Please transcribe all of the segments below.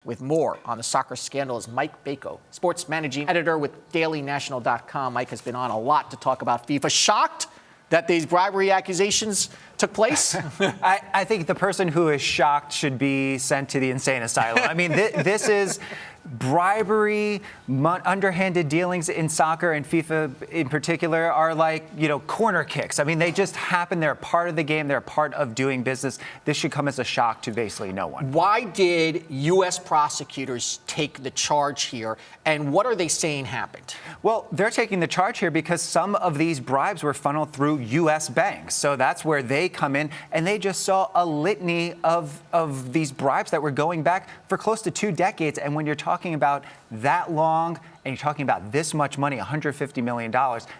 With more on the soccer scandal is Mike Bako, sports managing editor with DailyNational.com. Mike has been on a lot to talk about FIFA. Shocked that these bribery accusations took place? I think the person who is shocked should be sent to the insane asylum. I mean, this is bribery, underhanded dealings in soccer, and FIFA in particular are like, corner kicks. I mean, they just happen. They're part of the game. They're part of doing business. This should come as a shock to basically no one. Why did U.S. prosecutors take the charge here, and what are they saying happened? Well, they're taking the charge here because some of these bribes were funneled through U.S. banks. So that's where they come in, and they just saw a litany of these bribes that were going back for close to 2 decades. And when you're talking about that long and you're talking about this much money, $150 million,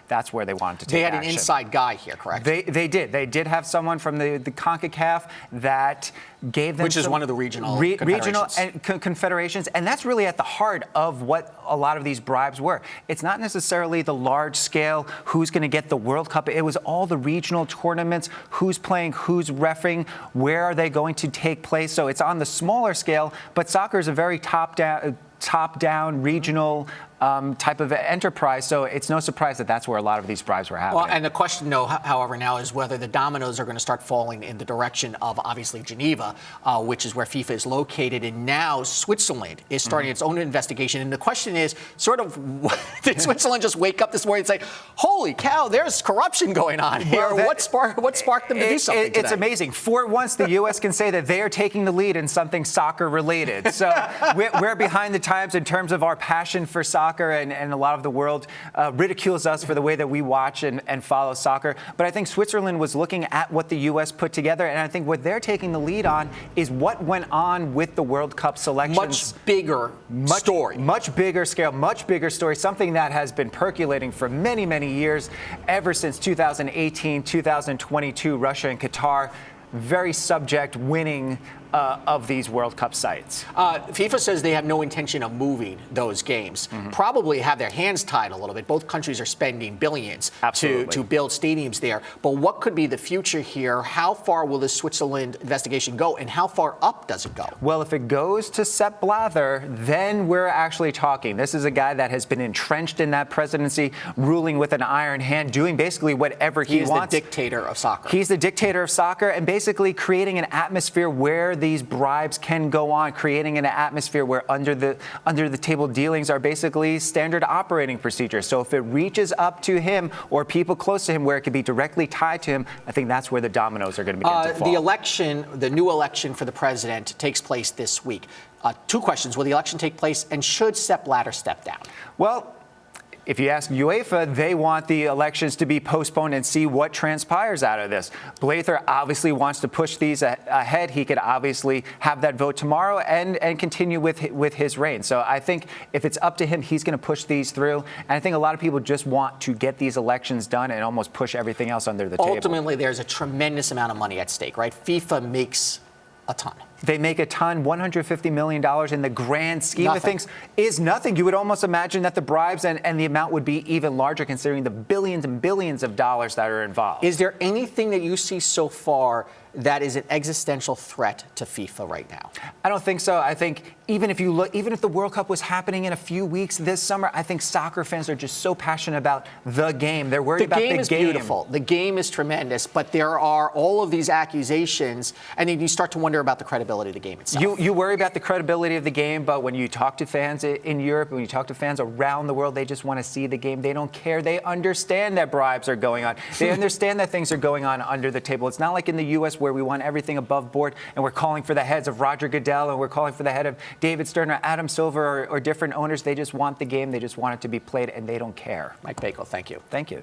that's where they wanted to take action. They had an inside guy here, correct? They did. They did have someone from the CONCACAF that gave them... Which is one of the regional confederations. And that's really at the heart of what a lot of these bribes were. It's not necessarily the large scale, who's going to get the World Cup. It was all the regional tournaments, who's playing, who's reffing, where are they going to take place. So it's on the smaller scale, but soccer is a very top-down regional type of enterprise. So it's no surprise that that's where a lot of these bribes were happening. Well, and the question, however, now is whether the dominoes are going to start falling in the direction of, obviously, Geneva, which is where FIFA is located. And now Switzerland is starting its own investigation. And the question is, did Switzerland just wake up this morning and say, holy cow, there's corruption going on here? Well, what sparked them to do something today? It's amazing. For once, the U.S. can say that they are taking the lead in something soccer-related. So we're behind the times in terms of our passion for soccer. And a lot of the world ridicules us for the way that we watch and follow soccer. But I think Switzerland was looking at what the U.S. put together, and I think what they're taking the lead on is what went on with the World Cup selections. Much bigger story. Much bigger scale, much bigger story, something that has been percolating for many, many years, ever since 2018, 2022, Russia and Qatar. Very subject winning of these World Cup sites. FIFA says they have no intention of moving those games. Probably have their hands tied a little bit. Both countries are spending billions to build stadiums there. But what could be the future here? How far will this Switzerland investigation go, and how far up does it go? Well, if it goes to Sepp Blatter, then we're actually talking. This is a guy that has been entrenched in that presidency, ruling with an iron hand, doing basically whatever he wants. He's the dictator of soccer. He's the dictator of soccer, and basically creating an atmosphere where these bribes can go on, creating an atmosphere where under the table dealings are basically standard operating procedures. So if it reaches up to him or people close to him where it could be directly tied to him, I think that's where the dominoes are going to begin to fall. The new election for the president takes place this week. 2 questions. Will the election take place, and should Sepp Blatter step down? Well, if you ask UEFA, they want the elections to be postponed and see what transpires out of this. Blatter obviously wants to push these ahead. He could obviously have that vote tomorrow and continue with his reign. So I think if it's up to him, he's going to push these through. And I think a lot of people just want to get these elections done and almost push everything else under the table. Ultimately, there's a tremendous amount of money at stake, right? FIFA makes a ton. They make a ton. $150 million in the grand scheme of things is nothing. You would almost imagine that the bribes and the amount would be even larger considering the billions and billions of dollars that are involved. Is there anything that you see so far that is an existential threat to FIFA right now? I don't think so. I think even if the World Cup was happening in a few weeks this summer, I think soccer fans are just so passionate about the game. They're worried about the game. The game is beautiful. The game is tremendous, but there are all of these accusations, and then you start to wonder about the credibility of the game itself. You worry about the credibility of the game, but when you talk to fans in Europe, when you talk to fans around the world, they just want to see the game. They don't care. They understand that bribes are going on. They understand that things are going on under the table. It's not like in the U.S. where we want everything above board and we're calling for the heads of Roger Goodell and we're calling for the head of David Stern or Adam Silver or different owners. They just want the game. They just want it to be played, and they don't care. Mike Bako, thank you. Thank you.